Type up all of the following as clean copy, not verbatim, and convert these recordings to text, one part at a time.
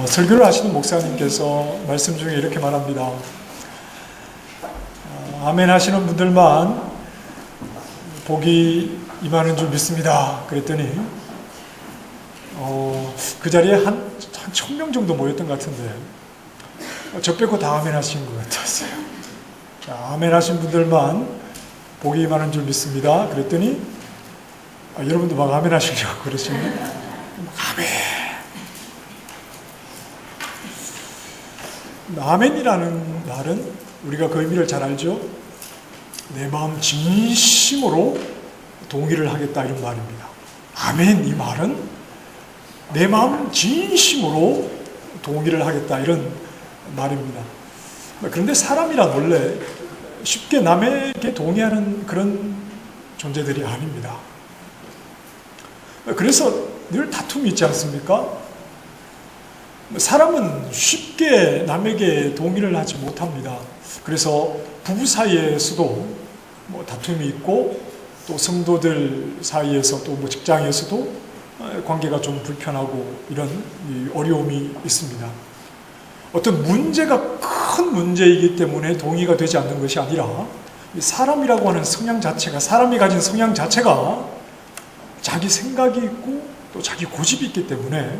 설교를 하시는 목사님께서 말씀 중에 이렇게 말합니다. 아멘 하시는 분들만 복이 임하는 줄 믿습니다. 그랬더니 그 자리에 한 1000명 정도 모였던 것 같은데 저 빼고 다 아멘 하신 것 같았어요. 아멘 하신 분들만 복이 임하는 줄 믿습니다. 그랬더니 여러분도 막 아멘 하시려고 그러시면 아멘. 아멘이라는 말은 우리가 그 의미를 잘 알죠. 내 마음 진심으로 동의를 하겠다 이런 말입니다. 아멘 이 말은 내 마음 진심으로 동의를 하겠다 이런 말입니다. 그런데 사람이란 원래 쉽게 남에게 동의하는 그런 존재들이 아닙니다. 그래서 늘 다툼이 있지 않습니까? 사람은 쉽게 남에게 동의를 하지 못합니다. 그래서 부부 사이에서도 다툼이 있고 또 성도들 사이에서 또 직장에서도 관계가 좀 불편하고 이런 어려움이 있습니다. 어떤 문제가 큰 문제이기 때문에 동의가 되지 않는 것이 아니라 사람이라고 하는 성향 자체가, 사람이 가진 성향 자체가 자기 생각이 있고 또 자기 고집이 있기 때문에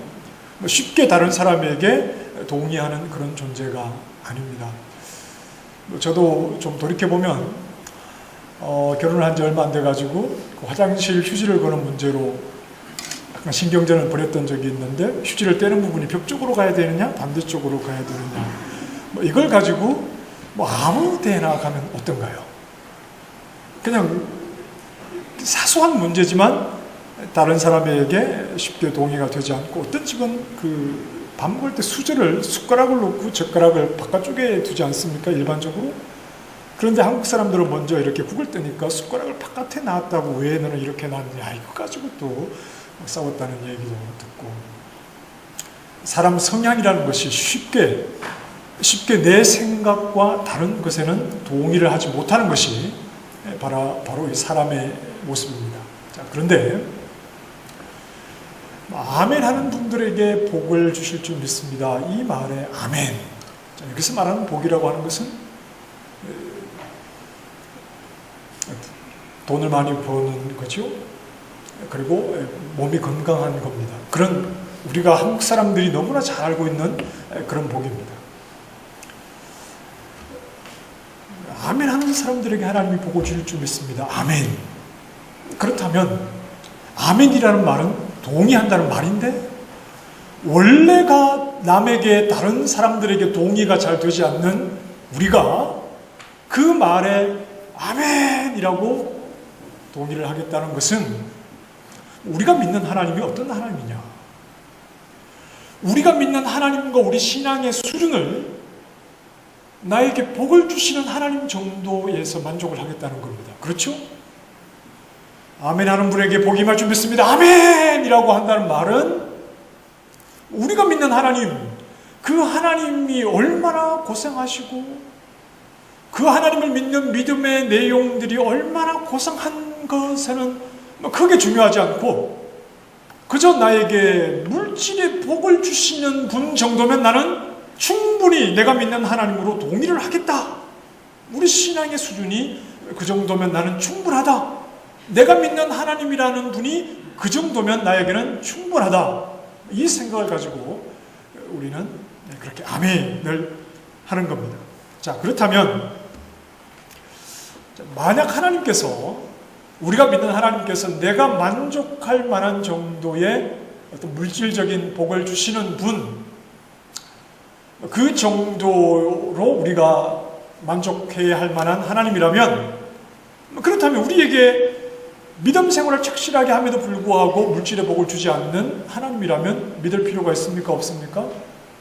쉽게 다른 사람에게 동의하는 그런 존재가 아닙니다. 저도 좀 돌이켜보면 결혼을 한 지 얼마 안 돼가지고 화장실 휴지를 거는 문제로 약간 신경전을 벌였던 적이 있는데 휴지를 떼는 부분이 벽 쪽으로 가야 되느냐 반대쪽으로 가야 되느냐 이걸 가지고 아무 데나 가면 어떤가요? 그냥 사소한 문제지만 다른 사람에게 쉽게 동의가 되지 않고 어떤 집은 밥 먹을 때 수저를 숟가락을 놓고 젓가락을 바깥쪽에 두지 않습니까? 일반적으로. 그런데 한국 사람들은 먼저 이렇게 국을 뜨니까 숟가락을 바깥에 놨다고 왜 너는 이렇게 놨냐 이거 가지고 또 싸웠다는 얘기도 듣고 사람 성향이라는 것이 쉽게 내 생각과 다른 것에는 동의를 하지 못하는 것이 바로 이 사람의 모습입니다. 자, 그런데 아멘 하는 분들에게 복을 주실 줄 믿습니다. 이 말에 아멘. 여기서 말하는 복이라고 하는 것은 돈을 많이 버는 거죠. 그리고 몸이 건강한 겁니다. 그런 우리가 한국 사람들이 너무나 잘 알고 있는 그런 복입니다. 아멘 하는 사람들에게 하나님이 복을 주실 줄 믿습니다. 아멘. 그렇다면 아멘이라는 말은 동의한다는 말인데 원래가 남에게 다른 사람들에게 동의가 잘 되지 않는 우리가 그 말에 아멘이라고 동의를 하겠다는 것은 우리가 믿는 하나님이 어떤 하나님이냐, 우리가 믿는 하나님과 우리 신앙의 수준을 나에게 복을 주시는 하나님 정도에서 만족을 하겠다는 겁니다. 그렇죠? 아멘 하는 분에게 복이 임할 줄 믿습니다. 아멘! 이라고 한다는 말은 우리가 믿는 하나님, 그 하나님이 얼마나 고생하시고 그 하나님을 믿는 믿음의 내용들이 얼마나 고생한 것에는 크게 중요하지 않고 그저 나에게 물질의 복을 주시는 분 정도면 나는 충분히 내가 믿는 하나님으로 동의를 하겠다. 우리 신앙의 수준이 그 정도면 나는 충분하다. 내가 믿는 하나님이라는 분이 그 정도면 나에게는 충분하다. 이 생각을 가지고 우리는 그렇게 아멘을 하는 겁니다. 자, 그렇다면 만약 하나님께서, 우리가 믿는 하나님께서 내가 만족할 만한 정도의 어떤 물질적인 복을 주시는 분, 그 정도로 우리가 만족해야 할 만한 하나님이라면, 그렇다면 우리에게 믿음 생활을 착실하게 함에도 불구하고 물질의 복을 주지 않는 하나님이라면 믿을 필요가 있습니까? 없습니까?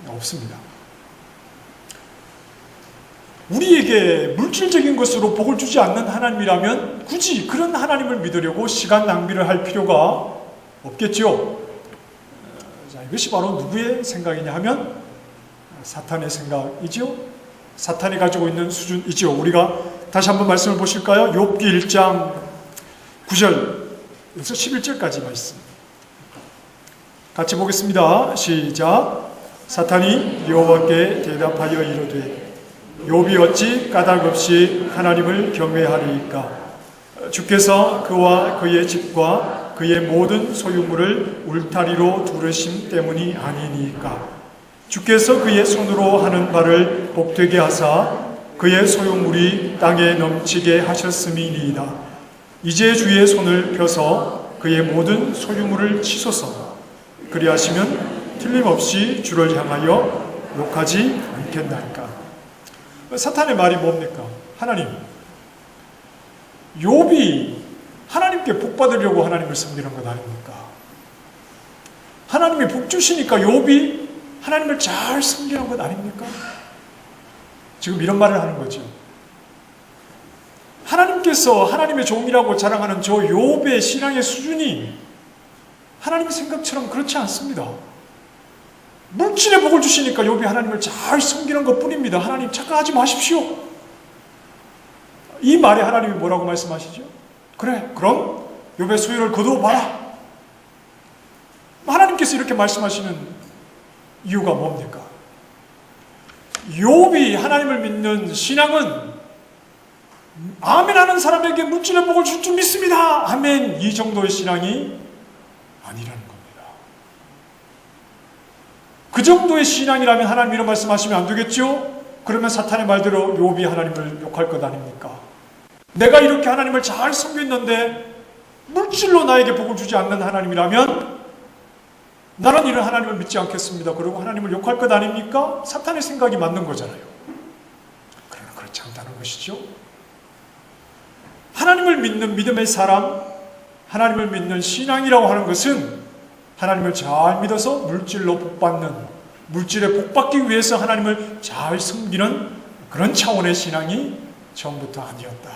없습니다. 우리에게 물질적인 것으로 복을 주지 않는 하나님이라면 굳이 그런 하나님을 믿으려고 시간 낭비를 할 필요가 없겠죠. 자, 이것이 바로 누구의 생각이냐 하면 사탄의 생각이죠. 사탄이 가지고 있는 수준이죠. 우리가 다시 한번 말씀을 보실까요? 욥기 1장 9절에서 11절까지 말씀 같이 보겠습니다. 시작. 사탄이 여호와께 대답하여 이르되 욥이 어찌 까닭없이 하나님을 경외하리이까? 주께서 그와 그의 집과 그의 모든 소유물을 울타리로 두르심 때문이 아니니까? 주께서 그의 손으로 하는 바를 복되게 하사 그의 소유물이 땅에 넘치게 하셨음이니이다. 이제 주의 손을 펴서 그의 모든 소유물을 치소서. 그리하시면 틀림없이 주를 향하여 욕하지 않겠나이까? 사탄의 말이 뭡니까? 하나님, 욥이 하나님께 복 받으려고 하나님을 섬기는 것 아닙니까? 하나님이 복 주시니까 욥이 하나님을 잘 섬기는 것 아닙니까? 지금 이런 말을 하는 거죠. 하나님께서 하나님의 종이라고 자랑하는 저 욥의 신앙의 수준이 하나님의 생각처럼 그렇지 않습니다. 물질의 복을 주시니까 욥이 하나님을 잘 섬기는 것뿐입니다. 하나님 착각하지 마십시오. 이 말에 하나님이 뭐라고 말씀하시죠? 그래, 그럼 욥의 소유를 거두어봐라. 하나님께서 이렇게 말씀하시는 이유가 뭡니까? 욥이 하나님을 믿는 신앙은 아멘 하는 사람에게 물질의 복을 줄 줄 믿습니다. 아멘. 이 정도의 신앙이 아니라는 겁니다. 그 정도의 신앙이라면 하나님 이런 말씀하시면 안 되겠죠? 그러면 사탄의 말대로 욥이 하나님을 욕할 것 아닙니까? 내가 이렇게 하나님을 잘 섬겼는데 물질로 나에게 복을 주지 않는 하나님이라면 나는 이런 하나님을 믿지 않겠습니다. 그리고 하나님을 욕할 것 아닙니까? 사탄의 생각이 맞는 거잖아요. 그러나 그렇지 않다는 것이죠. 하나님을 믿는 믿음의 사람, 하나님을 믿는 신앙이라고 하는 것은 하나님을 잘 믿어서 물질로 복받는, 물질에 복받기 위해서 하나님을 잘 섬기는 그런 차원의 신앙이 처음부터 아니었다.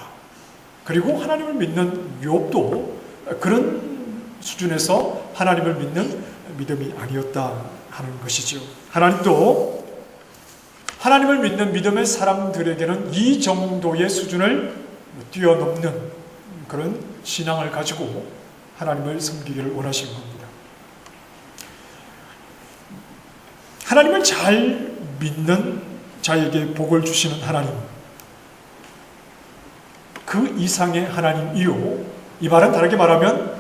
그리고 하나님을 믿는 욥도 그런 수준에서 하나님을 믿는 믿음이 아니었다 하는 것이죠. 하나님도 하나님을 믿는 믿음의 사람들에게는 이 정도의 수준을 뛰어넘는 그런 신앙을 가지고 하나님을 섬기기를 원하신 겁니다. 하나님을 잘 믿는 자에게 복을 주시는 하나님, 그 이상의 하나님이요, 이 말은 다르게 말하면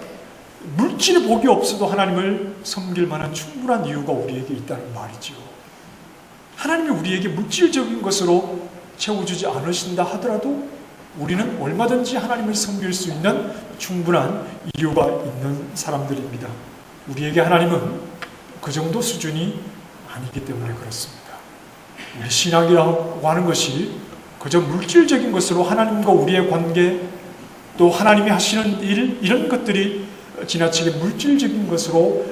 물질의 복이 없어도 하나님을 섬길 만한 충분한 이유가 우리에게 있다는 말이죠. 하나님이 우리에게 물질적인 것으로 채워주지 않으신다 하더라도 우리는 얼마든지 하나님을 섬길 수 있는 충분한 이유가 있는 사람들입니다. 우리에게 하나님은 그 정도 수준이 아니기 때문에 그렇습니다. 우리 신앙이라고 하는 것이 그저 물질적인 것으로 하나님과 우리의 관계, 또 하나님이 하시는 일, 이런 것들이 지나치게 물질적인 것으로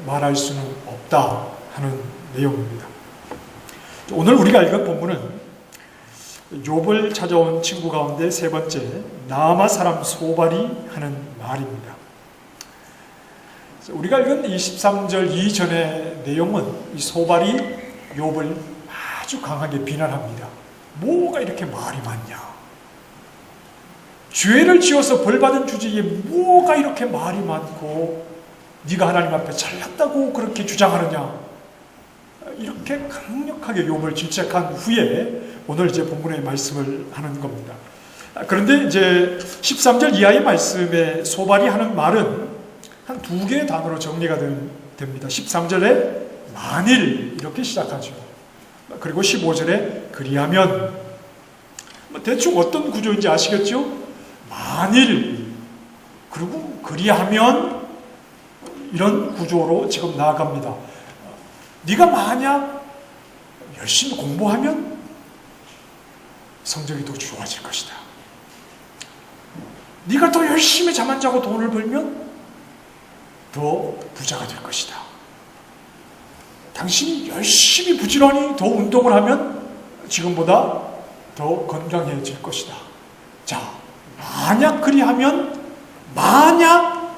말할 수는 없다 하는 내용입니다. 오늘 우리가 읽은 본문은 욥을 찾아온 친구 가운데 세 번째, 나아마 사람 소발이 하는 말입니다. 우리가 읽은 이 13절 이전의 내용은 이 소발이 욥을 아주 강하게 비난합니다. 뭐가 이렇게 말이 많냐? 죄를 지어서 벌받은 주제에 뭐가 이렇게 말이 많고 네가 하나님 앞에 잘났다고 그렇게 주장하느냐? 이렇게 강력하게 욥을 질책한 후에 오늘 이제 본문의 말씀을 하는 겁니다. 그런데 이제 13절 이하의 말씀에 소발이 하는 말은 한 두 개의 단어로 정리가 됩니다. 13절에 만일 이렇게 시작하죠. 그리고 15절에 그리하면, 대충 어떤 구조인지 아시겠죠? 만일, 그리고 그리하면, 이런 구조로 지금 나아갑니다. 네가 만약 열심히 공부하면 성적이 더 좋아질 것이다. 네가 더 열심히 잠 안 자고 돈을 벌면 더 부자가 될 것이다. 당신이 열심히 부지런히 더 운동을 하면 지금보다 더 건강해질 것이다. 자, 만약 그리하면, 만약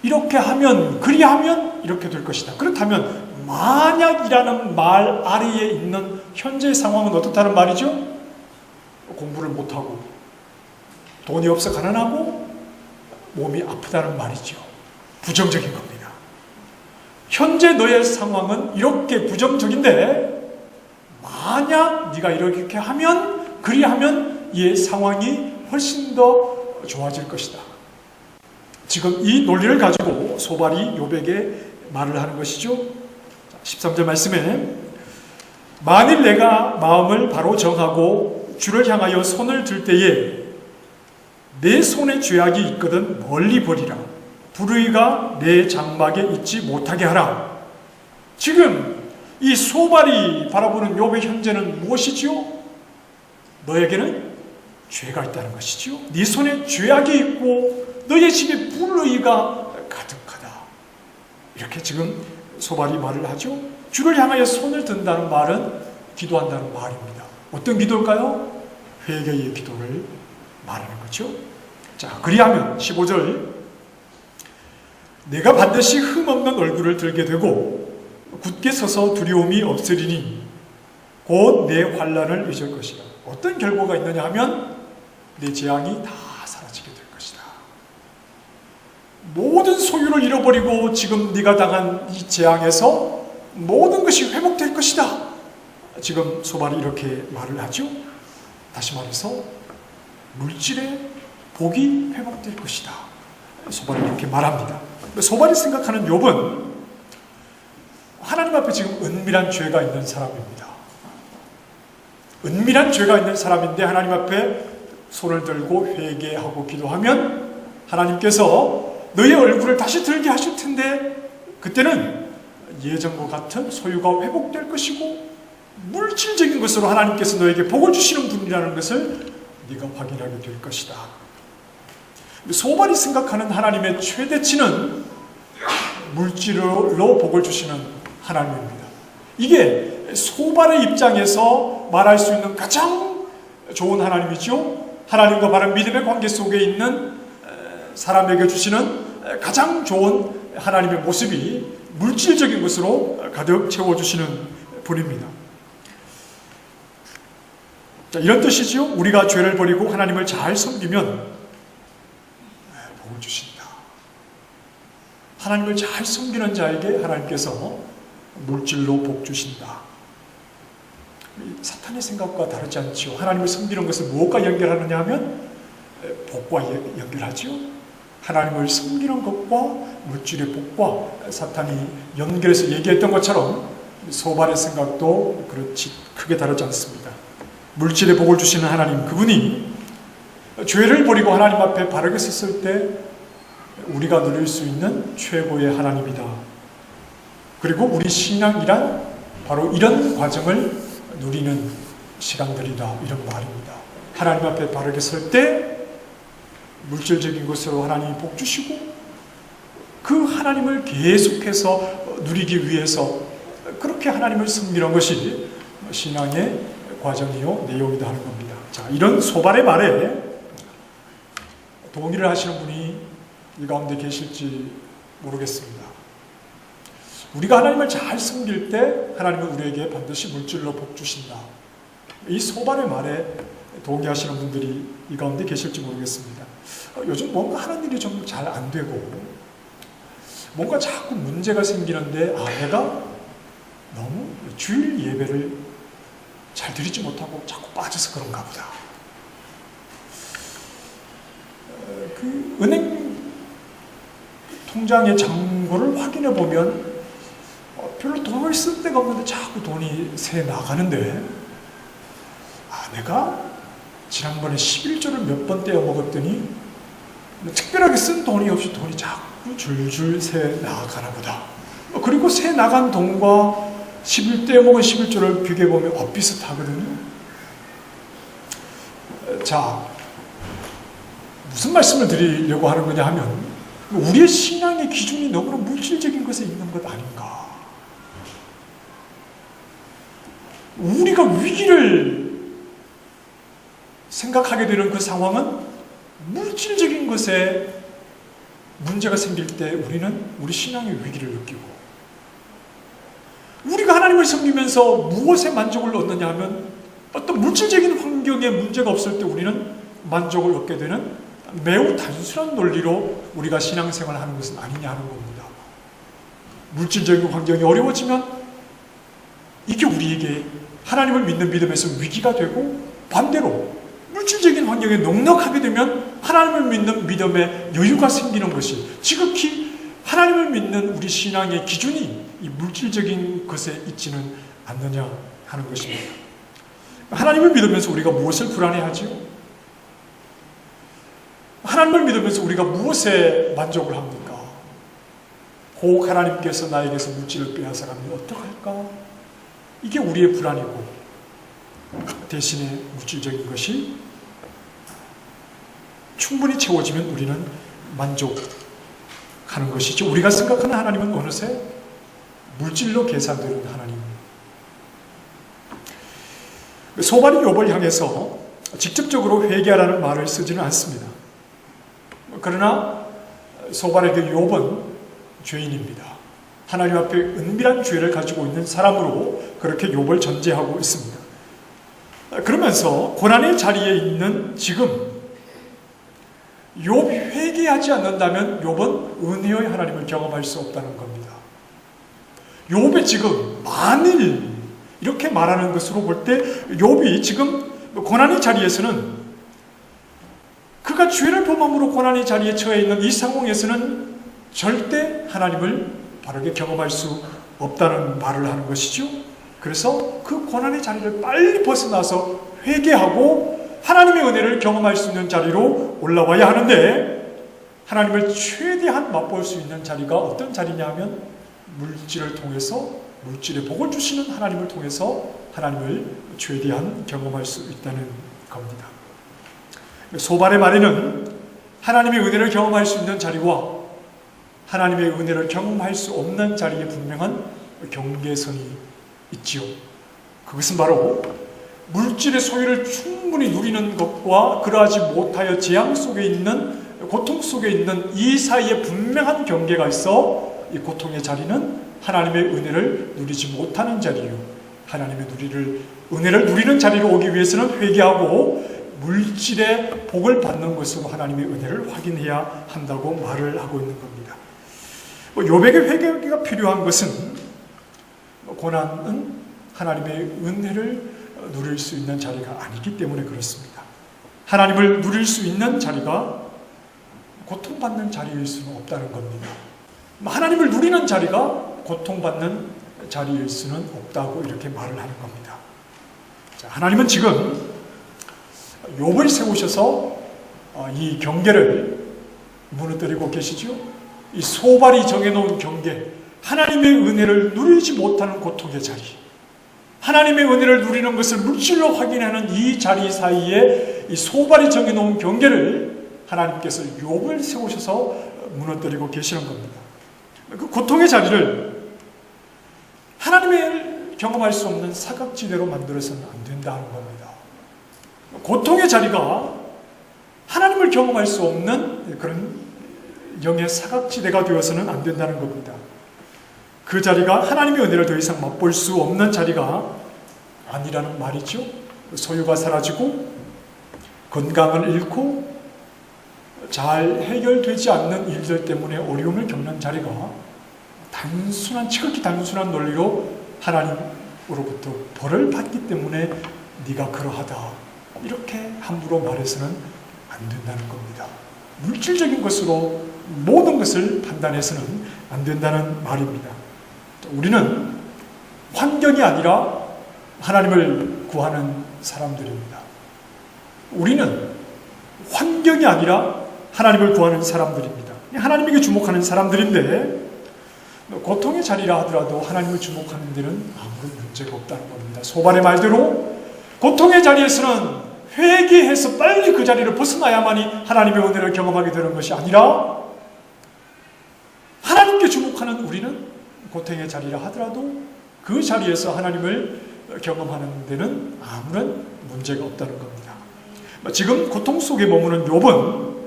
이렇게 하면, 그리하면 이렇게 될 것이다. 그렇다면 만약이라는 말 아래에 있는 현재의 상황은 어떻다는 말이죠? 공부를 못하고 돈이 없어 가난하고 몸이 아프다는 말이죠. 부정적인 겁니다. 현재 너의 상황은 이렇게 부정적인데 만약 네가 이렇게 하면, 그리하면 이 상황이 훨씬 더 좋아질 것이다. 지금 이 논리를 가지고 소발이 욥에게 말을 하는 것이죠. 13절 말씀에 만일 내가 마음을 바로 정하고 주를 향하여 손을 들 때에 내 손에 죄악이 있거든 멀리 버리라. 불의가 내 장막에 있지 못하게 하라. 지금 이 소발이 바라보는 욥의 현재는 무엇이지요? 너에게는 죄가 있다는 것이지요. 네 손에 죄악이 있고 너의 집에 불의가 가득하다. 이렇게 지금 소발이 말을 하죠. 주를 향하여 손을 든다는 말은 기도한다는 말입니다. 어떤 기도일까요? 회개의 기도를 말하는 거죠. 자, 그리하면 15절 내가 반드시 흠없는 얼굴을 들게 되고 굳게 서서 두려움이 없으리니 곧 내 환난을 잊을 것이라. 어떤 결과가 있느냐 하면 내 재앙이 다 사라지게 될 것이다. 모든 소유를 잃어버리고 지금 네가 당한 이 재앙에서 모든 것이 회복될 것이다. 지금 소발이 이렇게 말을 하죠. 다시 말해서 물질의 복이 회복될 것이다. 소발이 이렇게 말합니다. 소발이 생각하는 욥은 하나님 앞에 지금 은밀한 죄가 있는 사람입니다. 은밀한 죄가 있는 사람인데 하나님 앞에 손을 들고 회개하고 기도하면 하나님께서 너의 얼굴을 다시 들게 하실 텐데 그때는 예전과 같은 소유가 회복될 것이고 물질적인 것으로 하나님께서 너에게 복을 주시는 분이라는 것을 네가 확인하게 될 것이다. 소발이 생각하는 하나님의 최대치는 물질로 복을 주시는 하나님입니다. 이게 소발의 입장에서 말할 수 있는 가장 좋은 하나님이죠. 하나님과 바른 믿음의 관계 속에 있는 사람에게 주시는 가장 좋은 하나님의 모습이 물질적인 것으로 가득 채워주시는 분입니다. 자, 이런 뜻이지요. 우리가 죄를 버리고 하나님을 잘 섬기면 복을 주신다. 하나님을 잘 섬기는 자에게 하나님께서 물질로 복 주신다. 사탄의 생각과 다르지 않지요. 하나님을 섬기는 것을 무엇과 연결하느냐 하면 복과 연결하지요. 하나님을 섬기는 것과 물질의 복과 사탄이 연결해서 얘기했던 것처럼 소발의 생각도 그렇지 크게 다르지 않습니다. 물질의 복을 주시는 하나님, 그분이 죄를 버리고 하나님 앞에 바르게 섰을 때 우리가 누릴 수 있는 최고의 하나님이다. 그리고 우리 신앙이란 바로 이런 과정을 누리는 시간들이다. 이런 말입니다. 하나님 앞에 바르게 설 때 물질적인 것으로 하나님이 복 주시고 그 하나님을 계속해서 누리기 위해서 그렇게 하나님을 섬기는 것이 신앙의 과정이요 내용이다 하는 겁니다. 자, 이런 소발의 말에 동의를 하시는 분이 이 가운데 계실지 모르겠습니다. 우리가 하나님을 잘 섬길 때 하나님은 우리에게 반드시 물질로 복 주신다. 이 소발의 말에 동의하시는 분들이 이 가운데 계실지 모르겠습니다. 요즘 뭔가 하는 일이 좀 잘 안 되고 뭔가 자꾸 문제가 생기는데 내가 너무 주일 예배를 잘 드리지 못하고 자꾸 빠져서 그런가 보다. 그 은행 통장의 잔고를 확인해 보면 별로 돈을 쓸 데가 없는데 자꾸 돈이 새 나가는데 내가 지난번에 11조를 몇 번 떼어 먹었더니 특별하게 쓴 돈이 없이 돈이 자꾸 줄줄 새 나가나 보다. 그리고 새 나간 돈과 11떼어 먹은 11조를 비교해보면 비슷하거든요. 자, 무슨 말씀을 드리려고 하는 거냐 하면 우리의 신앙의 기준이 너무나 물질적인 것에 있는 것 아닌가. 우리가 위기를 생각하게 되는 그 상황은 물질적인 것에 문제가 생길 때 우리는 우리 신앙의 위기를 느끼고 우리가 하나님을 섬기면서 무엇에 만족을 얻느냐 하면 어떤 물질적인 환경에 문제가 없을 때 우리는 만족을 얻게 되는 매우 단순한 논리로 우리가 신앙생활을 하는 것은 아니냐 하는 겁니다. 물질적인 환경이 어려워지면 이게 우리에게 하나님을 믿는 믿음에서 위기가 되고, 반대로 물질적인 환경에 넉넉하게 되면 하나님을 믿는 믿음에 여유가 생기는 것이, 지극히 하나님을 믿는 우리 신앙의 기준이 이 물질적인 것에 있지는 않느냐 하는 것입니다. 하나님을 믿으면서 우리가 무엇을 불안해하지요? 하나님을 믿으면서 우리가 무엇에 만족을 합니까? 혹 하나님께서 나에게서 물질을 빼앗아가면 어떡할까? 이게 우리의 불안이고, 대신에 물질적인 것이 충분히 채워지면 우리는 만족하는 것이죠. 우리가 생각하는 하나님은 어느새 물질로 계산되는 하나님. 소발이 욥을 향해서 직접적으로 회개하라는 말을 쓰지는 않습니다. 그러나 소발에게 욥은 죄인입니다. 하나님 앞에 은밀한 죄를 가지고 있는 사람으로 그렇게 욥을 전제하고 있습니다. 그러면서 고난의 자리에 있는 지금 욥이 회개하지 않는다면 욥은 은혜의 하나님을 경험할 수 없다는 겁니다. 욥이 지금 만일 이렇게 말하는 것으로 볼 때 욥이 지금 고난의 자리에서는, 그가 죄를 범함으로 고난의 자리에 처해 있는 이 상황에서는 절대 하나님을 바르게 경험할 수 없다는 말을 하는 것이죠. 그래서 그 고난의 자리를 빨리 벗어나서 회개하고 하나님의 은혜를 경험할 수 있는 자리로 올라와야 하는데, 하나님을 최대한 맛볼 수 있는 자리가 어떤 자리냐 하면 물질을 통해서, 물질의 복을 주시는 하나님을 통해서 하나님을 최대한 경험할 수 있다는 겁니다. 소발의 말에는 하나님의 은혜를 경험할 수 있는 자리와 하나님의 은혜를 경험할 수 없는 자리에 분명한 경계선이 있지요. 그것은 바로 물질의 소유를 충분히 누리는 것과 그러하지 못하여 재앙 속에 있는, 고통 속에 있는 이 사이에 분명한 경계가 있어 이 고통의 자리는 하나님의 은혜를 누리지 못하는 자리요, 하나님의 은혜를 누리는 자리로 오기 위해서는 회개하고 물질의 복을 받는 것으로 하나님의 은혜를 확인해야 한다고 말을 하고 있는 겁니다. 욥에게 회개가 필요한 것은, 고난은 하나님의 은혜를 누릴 수 있는 자리가 아니기 때문에 그렇습니다. 하나님을 누릴 수 있는 자리가 고통받는 자리일 수는 없다는 겁니다. 하나님을 누리는 자리가 고통받는 자리일 수는 없다고 이렇게 말을 하는 겁니다. 자, 하나님은 지금 욥을 세우셔서 이 경계를 무너뜨리고 계시죠. 이 소발이 정해놓은 경계, 하나님의 은혜를 누리지 못하는 고통의 자리, 하나님의 은혜를 누리는 것을 물질로 확인하는 이 자리 사이에 이 소발이 정해놓은 경계를 하나님께서 욥을 세우셔서 무너뜨리고 계시는 겁니다. 그 고통의 자리를 하나님을 경험할 수 없는 사각지대로 만들어서는 안 된다는 겁니다. 고통의 자리가 하나님을 경험할 수 없는 그런 영의 사각지대가 되어서는 안 된다는 겁니다. 그 자리가 하나님의 은혜를 더 이상 맛볼 수 없는 자리가 아니라는 말이죠. 소유가 사라지고 건강을 잃고 잘 해결되지 않는 일들 때문에 어려움을 겪는 자리가 지극히 단순한 논리로 하나님으로부터 벌을 받기 때문에 네가 그러하다, 이렇게 함부로 말해서는 안 된다는 겁니다. 물질적인 것으로 모든 것을 판단해서는 안 된다는 말입니다. 우리는 환경이 아니라 하나님을 구하는 사람들입니다. 우리는 환경이 아니라 하나님을 구하는 사람들입니다. 하나님에게 주목하는 사람들인데, 고통의 자리라 하더라도 하나님을 주목하는 데는 아무런 문제가 없다는 겁니다. 소발의 말대로 고통의 자리에서는 회개해서 빨리 그 자리를 벗어나야만이 하나님의 은혜를 경험하게 되는 것이 아니라, 하나님께 주목하는 우리는 고통의 자리라 하더라도 그 자리에서 하나님을 경험하는 데는 아무런 문제가 없다는 겁니다. 지금 고통 속에 머무는 욥은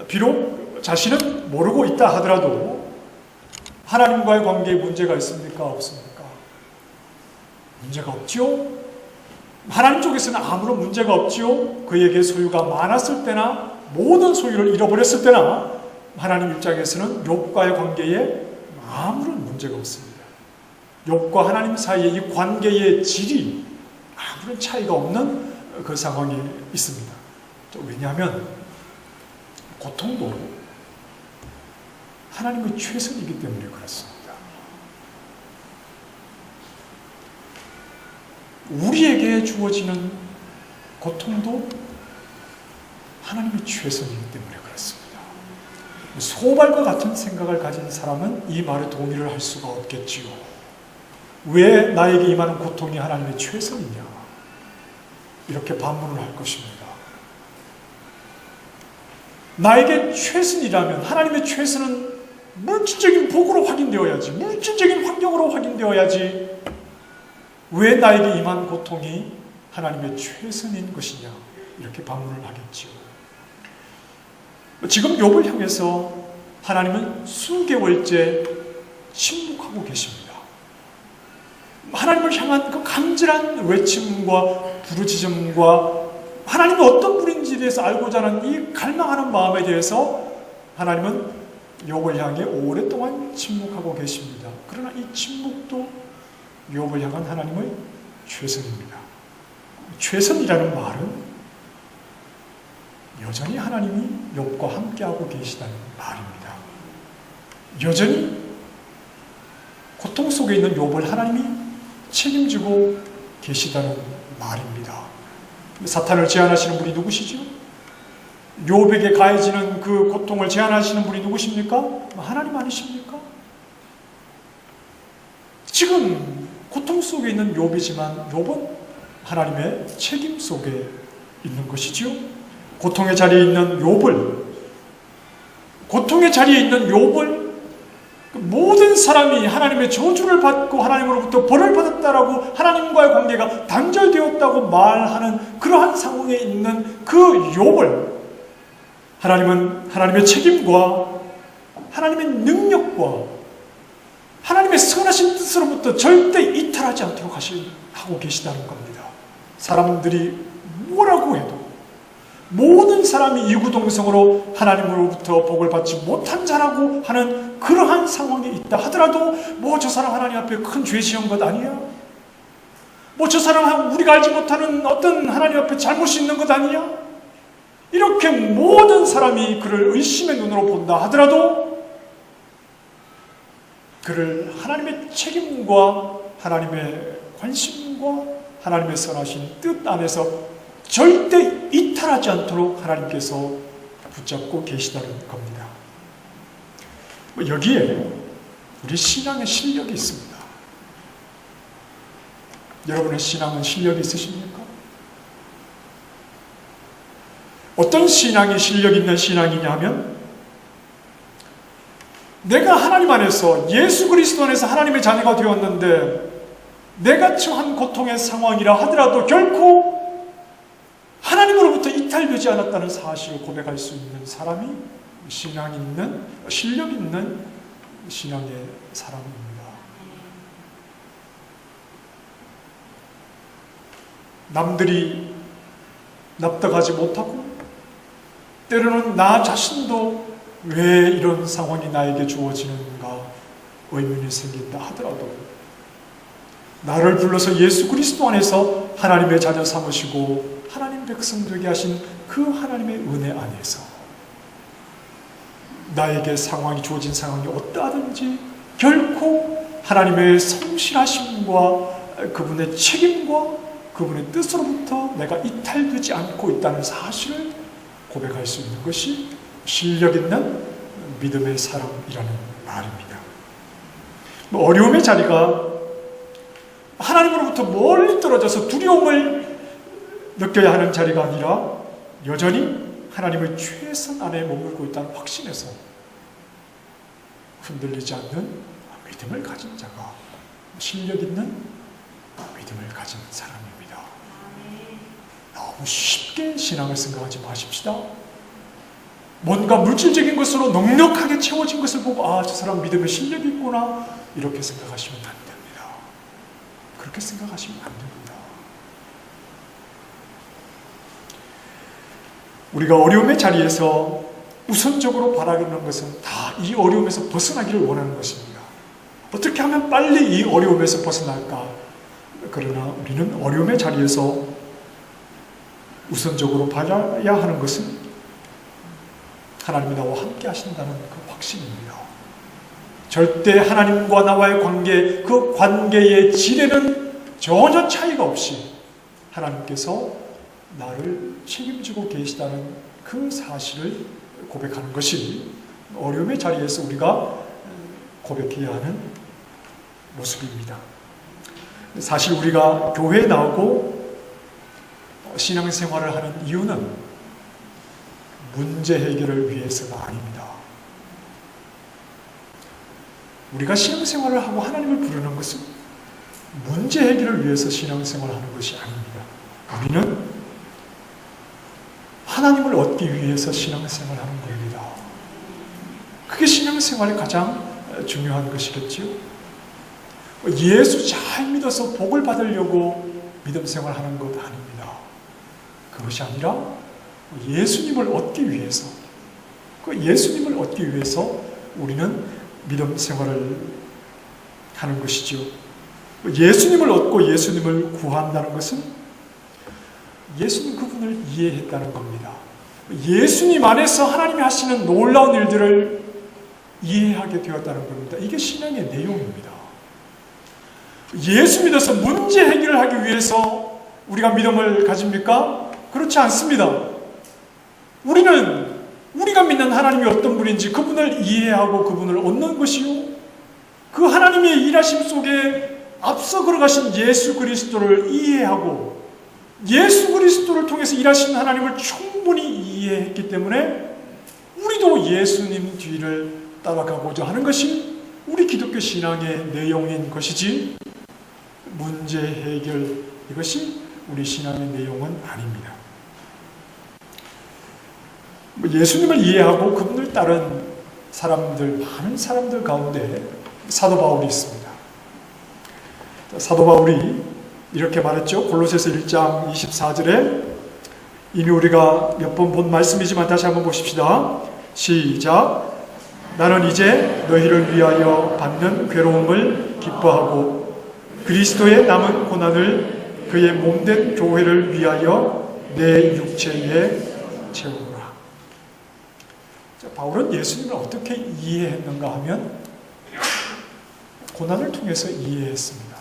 비록 자신은 모르고 있다 하더라도 하나님과의 관계에 문제가 있습니까? 없습니까? 문제가 없지요? 하나님 쪽에서는 아무런 문제가 없지요? 그에게 소유가 많았을 때나 모든 소유를 잃어버렸을 때나 하나님 입장에서는 욥과의 관계에 아무런 문제가 없습니다. 욥과 하나님 사이의 이 관계의 질이 아무런 차이가 없는 그 상황이 있습니다. 왜냐하면 고통도 하나님의 최선이기 때문에 그렇습니다. 우리에게 주어지는 고통도 하나님의 최선이기 때문에 그렇습니다. 소발과 같은 생각을 가진 사람은 이 말에 동의를 할 수가 없겠지요. 왜 나에게 임하는 고통이 하나님의 최선이냐? 이렇게 반문을 할 것입니다. 나에게 최선이라면 하나님의 최선은 물질적인 복으로 확인되어야지, 물질적인 환경으로 확인되어야지, 왜 나에게 임한 고통이 하나님의 최선인 것이냐? 이렇게 반문을 하겠지요. 지금 욥을 향해서 하나님은 수개월째 침묵하고 계십니다. 하나님을 향한 그 간절한 외침과 부르짖음과 하나님이 어떤 분인지에 대해서 알고자 하는 이 갈망하는 마음에 대해서 하나님은 욥을 향해 오랫동안 침묵하고 계십니다. 그러나 이 침묵도 욥을 향한 하나님의 최선입니다. 최선이라는 말은 여전히 하나님이 욥과 함께하고 계시다는 말입니다. 여전히 고통 속에 있는 욥을 하나님이 책임지고 계시다는 말입니다. 사탄을 제한하시는 분이 누구시죠? 욥에게 가해지는 그 고통을 제한하시는 분이 누구십니까? 하나님 아니십니까? 지금 고통 속에 있는 욥이지만 욥은 하나님의 책임 속에 있는 것이지요. 고통의 자리에 있는 욥을, 고통의 자리에 있는 욥을 모든 사람이 하나님의 저주를 받고 하나님으로부터 벌을 받았다라고 하나님과의 관계가 단절되었다고 말하는 그러한 상황에 있는 그 욥을 하나님은 하나님의 책임과 하나님의 능력과 하나님의 선하신 뜻으로부터 절대 이탈하지 않도록 하고 계시다는 겁니다. 사람들이 뭐라고 해도 모든 사람이 이구동성으로 하나님으로부터 복을 받지 못한 자라고 하는 그러한 상황에 있다 하더라도 뭐 저 사람 하나님 앞에 큰 죄 지은 것 아니야? 뭐 저 사람 우리가 알지 못하는 어떤 하나님 앞에 잘못이 있는 것 아니야? 이렇게 모든 사람이 그를 의심의 눈으로 본다 하더라도 그를 하나님의 책임과 하나님의 관심과 하나님의 선하신 뜻 안에서 절대 이탈하지 않도록 하나님께서 붙잡고 계시다는 겁니다. 여기에 우리 신앙의 실력이 있습니다. 여러분의 신앙은 실력이 있으십니까? 어떤 신앙이 실력 있는 신앙이냐 하면 내가 하나님 안에서 예수 그리스도 안에서 하나님의 자녀가 되었는데 내가 처한 고통의 상황이라 하더라도 결코 하나님으로부터 이탈되지 않았다는 사실을 고백할 수 있는 사람이 신앙 있는, 실력 있는 신앙의 사람입니다. 남들이 납득하지 못하고 때로는 나 자신도 왜 이런 상황이 나에게 주어지는가 의문이 생긴다 하더라도 나를 불러서 예수 그리스도 안에서 하나님의 자녀 삼으시고 하나님 백성 되게 하신 그 하나님의 은혜 안에서 나에게 상황이 주어진 상황이 어떠하든지 결코 하나님의 성실하심과 그분의 책임과 그분의 뜻으로부터 내가 이탈되지 않고 있다는 사실을 고백할 수 있는 것이 실력 있는 믿음의 사람이라는 말입니다. 어려움의 자리가 하나님으로부터 멀리 떨어져서 두려움을 느껴야 하는 자리가 아니라 여전히 하나님의 최선 안에 머물고 있다는 확신에서 흔들리지 않는 믿음을 가진 자가 실력 있는 믿음을 가진 사람입니다. 너무 쉽게 신앙을 생각하지 마십시다. 뭔가 물질적인 것으로 넉넉하게 채워진 것을 보고 아, 저 사람 믿음에 실력이 있구나 이렇게 생각하시면 안 됩니다. 그렇게 생각하시면 안 됩니다. 우리가 어려움의 자리에서 우선적으로 바라는 것은 다 이 어려움에서 벗어나기를 원하는 것입니다. 어떻게 하면 빨리 이 어려움에서 벗어날까? 그러나 우리는 어려움의 자리에서 우선적으로 봐야 하는 것은 하나님이 나와 함께 하신다는 그 확신입니다. 절대 하나님과 나와의 관계, 그 관계의 질에는 전혀 차이가 없이 하나님께서 나를 책임지고 계시다는 그 사실을 고백하는 것이 어려움의 자리에서 우리가 고백해야 하는 모습입니다. 사실 우리가 교회에 나오고 신앙생활을 하는 이유는 문제 해결을 위해서가 아닙니다. 우리가 신앙생활을 하고 하나님을 부르는 것은 문제 해결을 위해서 신앙생활을 하는 것이 아닙니다. 우리는 하나님을 얻기 위해서 신앙생활을 하는 겁니다. 그게 신앙생활의 가장 중요한 것이겠지요. 예수 잘 믿어서 복을 받으려고 믿음 생활하는 것 아닙니다. 그것이 아니라 예수님을 얻기 위해서, 그 예수님을 얻기 위해서 우리는 믿음 생활을 하는 것이죠. 예수님을 얻고 예수님을 구한다는 것은 예수님 그분을 이해했다는 겁니다. 예수님 안에서 하나님이 하시는 놀라운 일들을 이해하게 되었다는 겁니다. 이게 신앙의 내용입니다. 예수 믿어서 문제 해결을 하기 위해서 우리가 믿음을 가집니까? 그렇지 않습니다. 우리는 우리가 믿는 하나님이 어떤 분인지 그분을 이해하고 그분을 얻는 것이요, 그 하나님의 일하심 속에 앞서 걸어가신 예수 그리스도를 이해하고 예수 그리스도를 통해서 일하신 하나님을 충분히 이해했기 때문에 우리도 예수님 뒤를 따라가고자 하는 것이 우리 기독교 신앙의 내용인 것이지, 문제 해결 이것이 우리 신앙의 내용은 아닙니다. 예수님을 이해하고 그분을 따른 사람들, 많은 사람들 가운데 사도 바울이 있습니다. 사도 바울이 이렇게 말했죠. 골로새서 1장 24절에, 이미 우리가 몇 번 본 말씀이지만 다시 한번 보십시다. 시작. 나는 이제 너희를 위하여 받는 괴로움을 기뻐하고 그리스도의 남은 고난을 그의 몸된 교회를 위하여 내 육체에 채우노라. 바울은 예수님을 어떻게 이해했는가 하면 고난을 통해서 이해했습니다.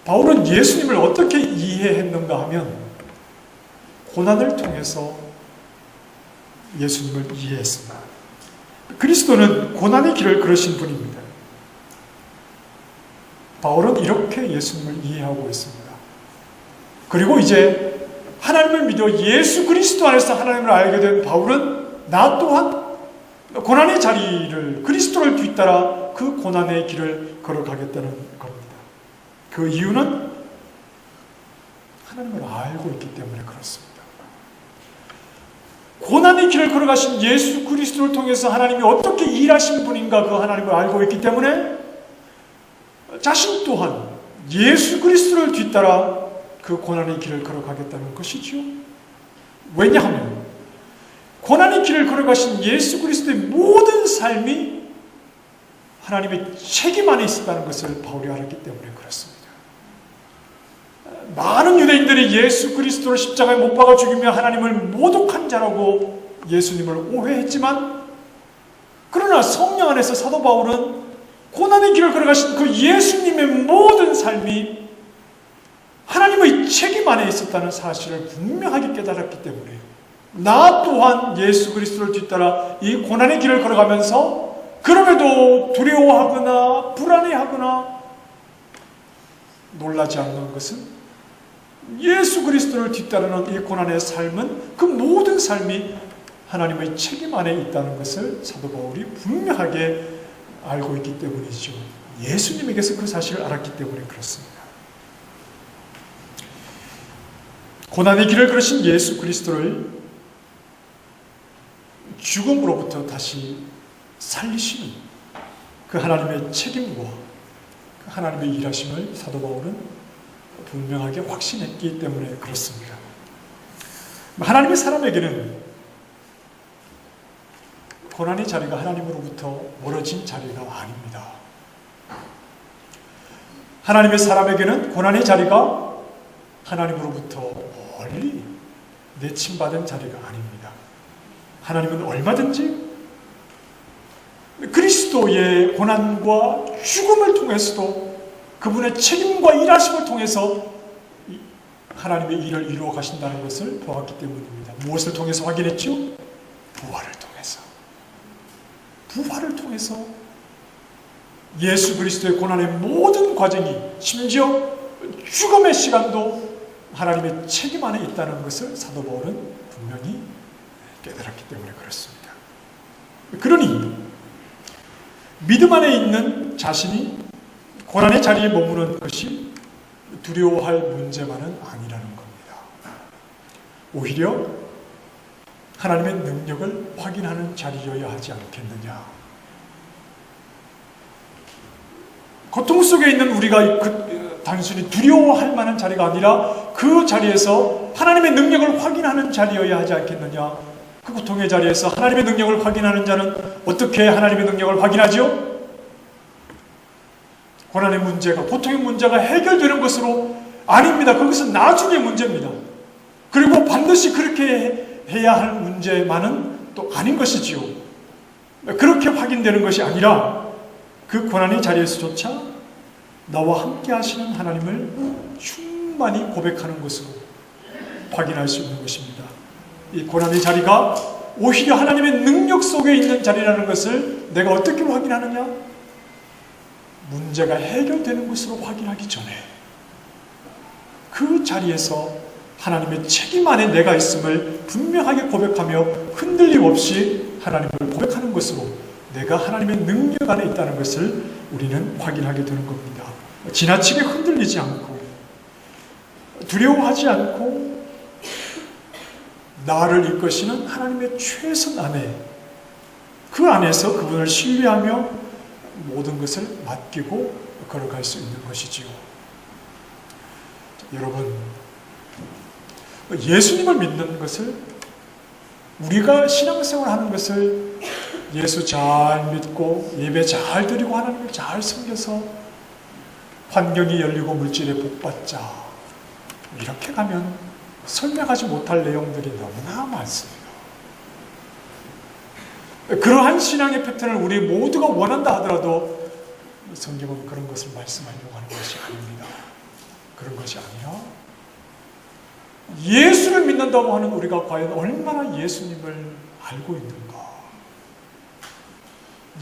바울은 예수님을 어떻게 이해했는가 하면 고난을 통해서 예수님을 이해했습니다. 그리스도는 고난의 길을 걸으신 분입니다. 바울은 이렇게 예수님을 이해하고 있습니다. 그리고 이제 하나님을 믿어 예수 그리스도 안에서 하나님을 알게 된 바울은 나 또한 고난의 자리를, 그리스도를 뒤따라 그 고난의 길을 걸어가겠다는 겁니다. 그 이유는 하나님을 알고 있기 때문에 그렇습니다. 고난의 길을 걸어가신 예수 그리스도를 통해서 하나님이 어떻게 일하신 분인가, 그 하나님을 알고 있기 때문에 자신 또한 예수 그리스도를 뒤따라 그 고난의 길을 걸어가겠다는 것이죠. 왜냐하면 고난의 길을 걸어가신 예수 그리스도의 모든 삶이 하나님의 책임 안에 있었다는 것을 바울이 알았기 때문에 그렇습니다. 많은 유대인들이 예수 그리스도를 십자가에 못 박아 죽이며 하나님을 모독한 자라고 예수님을 오해했지만, 그러나 성령 안에서 사도 바울은 고난의 길을 걸어가신 그 예수님의 모든 삶이 하나님의 책임 안에 있었다는 사실을 분명하게 깨달았기 때문에 나 또한 예수 그리스도를 뒤따라 이 고난의 길을 걸어가면서 그럼에도 두려워하거나 불안해하거나 놀라지 않는 것은 예수 그리스도를 뒤따르는 이 고난의 삶은 그 모든 삶이 하나님의 책임 안에 있다는 것을 사도 바울이 분명하게 알고 있기 때문이죠. 예수님에게서 그 사실을 알았기 때문에 그렇습니다. 고난의 길을 걸으신 예수 그리스도를 죽음으로부터 다시 살리시는 그 하나님의 책임과 그 하나님의 일하심을 사도 바울은 분명하게 확신했기 때문에 그렇습니다. 하나님의 사람에게는 고난의 자리가 하나님으로부터 멀어진 자리가 아닙니다. 하나님의 사람에게는 고난의 자리가 하나님으로부터 멀리 내침받은 자리가 아닙니다. 하나님은 얼마든지 그리스도의 고난과 죽음을 통해서도 그분의 책임과 일하심을 통해서 하나님의 일을 이루어 가신다는 것을 보았기 때문입니다. 무엇을 통해서 확인했죠? 부활을 통해서. 부활을 통해서 예수 그리스도의 고난의 모든 과정이, 심지어 죽음의 시간도 하나님의 책임 안에 있다는 것을 사도 바울은 분명히 깨달았기 때문에 그렇습니다. 그러니 믿음 안에 있는 자신이 고난의 자리에 머무는 것이 두려워할 문제만은 아니라는 겁니다. 오히려 하나님의 능력을 확인하는 자리여야 하지 않겠느냐. 고통 속에 있는 우리가 단순히 두려워할 만한 자리가 아니라 그 자리에서 하나님의 능력을 확인하는 자리여야 하지 않겠느냐. 그 고통의 자리에서 하나님의 능력을 확인하는 자는 어떻게 하나님의 능력을 확인하죠? 고난의 문제가, 고통의 문제가 해결되는 것으로 아닙니다. 그것은 나중의 문제입니다. 그리고 반드시 그렇게 해야 할 문제만은 또 아닌 것이지요. 그렇게 확인되는 것이 아니라 그 고난의 자리에서조차 나와 함께 하시는 하나님을 충만히 고백하는 것으로 확인할 수 있는 것입니다. 이 고난의 자리가 오히려 하나님의 능력 속에 있는 자리라는 것을 내가 어떻게 확인하느냐? 문제가 해결되는 것으로 확인하기 전에 그 자리에서 하나님의 책임 안에 내가 있음을 분명하게 고백하며 흔들림 없이 하나님을 고백하는 것으로 내가 하나님의 능력 안에 있다는 것을 우리는 확인하게 되는 겁니다. 지나치게 흔들리지 않고 두려워하지 않고 나를 이끄시는 하나님의 최선 안에, 그 안에서 그분을 신뢰하며 모든 것을 맡기고 걸어갈 수 있는 것이지요. 여러분, 예수님을 믿는 것을, 우리가 신앙생활 하는 것을 예수 잘 믿고 예배 잘 드리고 하나님을 잘 섬겨서 환경이 열리고 물질에 복받자, 이렇게 가면 설명하지 못할 내용들이 너무나 많습니다. 그러한 신앙의 패턴을 우리 모두가 원한다 하더라도 성경은 그런 것을 말씀하려고 하는 것이 아닙니다. 그런 것이 아니라 예수를 믿는다고 하는 우리가 과연 얼마나 예수님을 알고 있는가.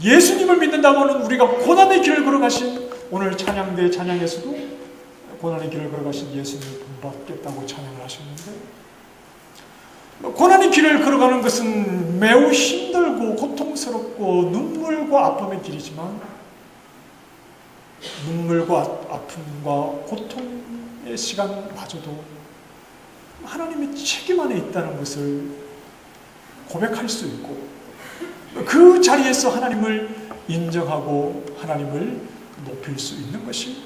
예수님을 믿는다고 하는 우리가 고난의 길을 걸어가신, 오늘 찬양대 찬양에서도 고난의 길을 걸어가신 예수님을 본받겠다고 찬양을 하셨는데, 고난의 길을 걸어가는 것은 매우 힘들고 고통스럽고 눈물과 아픔의 길이지만 눈물과 아픔과 고통의 시간마저도 하나님의 책임 안에 있다는 것을 고백할 수 있고, 그 자리에서 하나님을 인정하고 하나님을 높일 수 있는 것이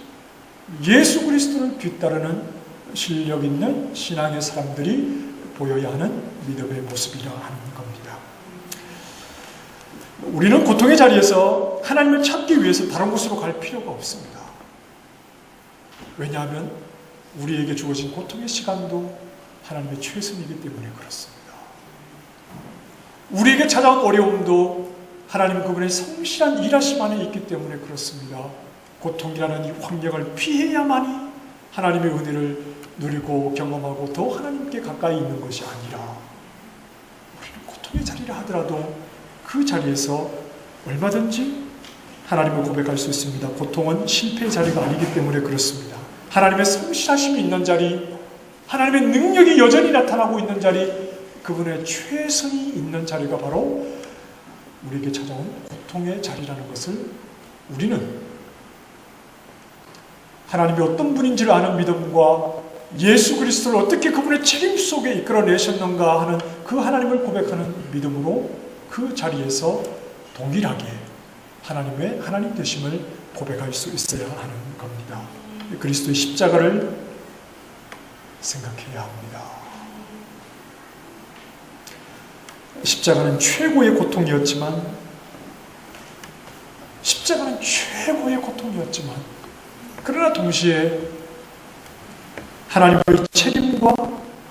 예수 그리스도를 뒤따르는 실력 있는 신앙의 사람들이 보여야 하는 믿음의 모습이라 하는 겁니다. 우리는 고통의 자리에서 하나님을 찾기 위해서 다른 곳으로 갈 필요가 없습니다. 왜냐하면 우리에게 주어진 고통의 시간도 하나님의 최선이기 때문에 그렇습니다. 우리에게 찾아온 어려움도 하나님 그분의 성실한 일하심 안에 있기 때문에 그렇습니다. 고통이라는 이 환경을 피해야만이 하나님의 은혜를 누리고 경험하고 더 하나님께 가까이 있는 것이 아니라, 우리는 고통의 자리를 하더라도 그 자리에서 얼마든지 하나님을 고백할 수 있습니다. 고통은 실패의 자리가 아니기 때문에 그렇습니다. 하나님의 성실하심이 있는 자리, 하나님의 능력이 여전히 나타나고 있는 자리, 그분의 최선이 있는 자리가 바로 우리에게 찾아온 고통의 자리라는 것을 우리는 하나님이 어떤 분인지를 아는 믿음과 예수 그리스도를 어떻게 그분의 책임 속에 이끌어내셨는가 하는 그 하나님을 고백하는 믿음으로 그 자리에서 동일하게 하나님의 하나님 되심을 고백할 수 있어야 하는 겁니다. 그리스도의 십자가를 생각해야 합니다. 십자가는 최고의 고통이었지만 그러나 동시에 하나님의 책임과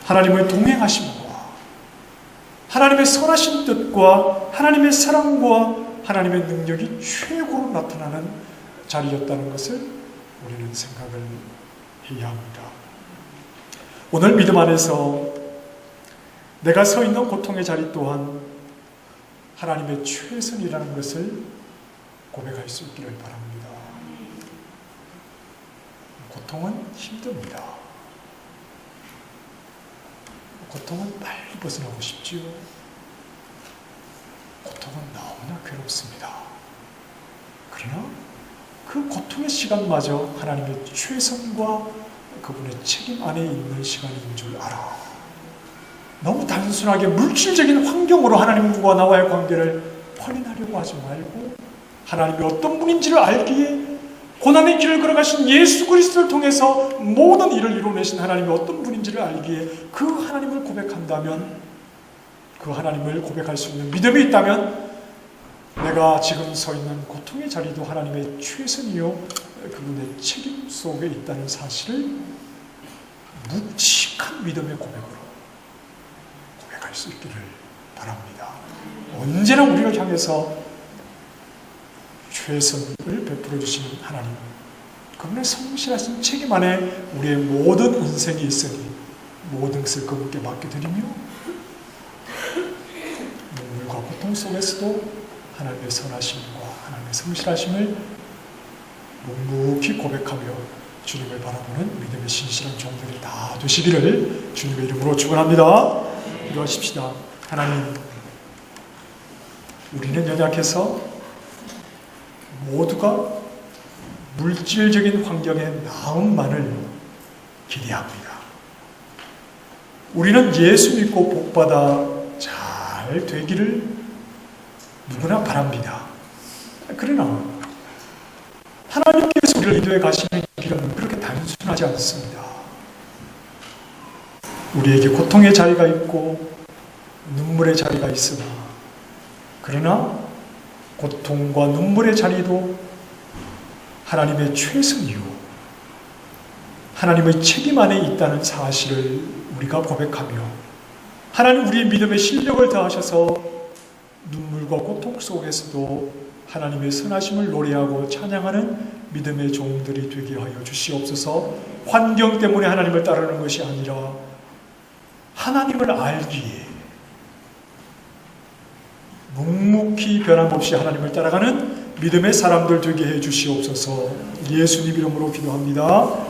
하나님의 동행하심과 하나님의 선하신 뜻과 하나님의 사랑과 하나님의 능력이 최고로 나타나는 자리였다는 것을 우리는 생각을 해야 합니다. 오늘 믿음 안에서 내가 서 있는 고통의 자리 또한 하나님의 최선이라는 것을 고백할 수 있기를 바랍니다. 고통은 힘듭니다. 고통은 빨리 벗어나고 싶지요. 고통은 너무나 괴롭습니다. 그러나 그 고통의 시간마저 하나님의 최선과 그분의 책임 안에 있는 시간인 줄 알아. 너무 단순하게 물질적인 환경으로 하나님과 나와의 관계를 확인하려고 하지 말고 하나님이 어떤 분인지를 알기에 고난의 길을 걸어가신 예수 그리스도를 통해서 모든 일을 이루어내신 하나님이 어떤 분인지를 알기에 그 하나님을 고백한다면, 그 하나님을 고백할 수 있는 믿음이 있다면 내가 지금 서 있는 고통의 자리도 하나님의 최선이요 그분의 책임 속에 있다는 사실을 묵직한 믿음의 고백으로 고백할 수 있기를 바랍니다. 언제나 우리를 향해서 최선을 베풀어 주시는 하나님, 그분의 성실하신 책임 안에 우리의 모든 인생이 있으니 모든 것을 그분께 맡겨드리며 눈물과 고통 속에서도 하나님의 선하심과 하나님의 성실하심을 묵묵히 고백하며 주님을 바라보는 믿음의 신실한 종들이 다 되시기를 주님의 이름으로 축원합니다. 기도하십시다. 하나님, 우리는 연약해서 모두가 물질적인 환경의 나음만을 기대합니다. 우리는 예수 믿고 복받아 잘 되기를 누구나 바랍니다. 그러나 하나님께서 우리를 인도해 가시는 길은 그렇게 단순하지 않습니다. 우리에게 고통의 자리가 있고 눈물의 자리가 있으나, 그러나 고통과 눈물의 자리도 하나님의 최선이요 하나님의 책임 안에 있다는 사실을 우리가 고백하며 하나님 우리의 믿음의 실력을 더하셔서 눈물과 고통 속에서도 하나님의 선하심을 노래하고 찬양하는 믿음의 종들이 되게 하여 주시옵소서. 환경 때문에 하나님을 따르는 것이 아니라 하나님을 알기에 묵묵히 변함없이 하나님을 따라가는 믿음의 사람들 되게 해 주시옵소서. 예수님 이름으로 기도합니다.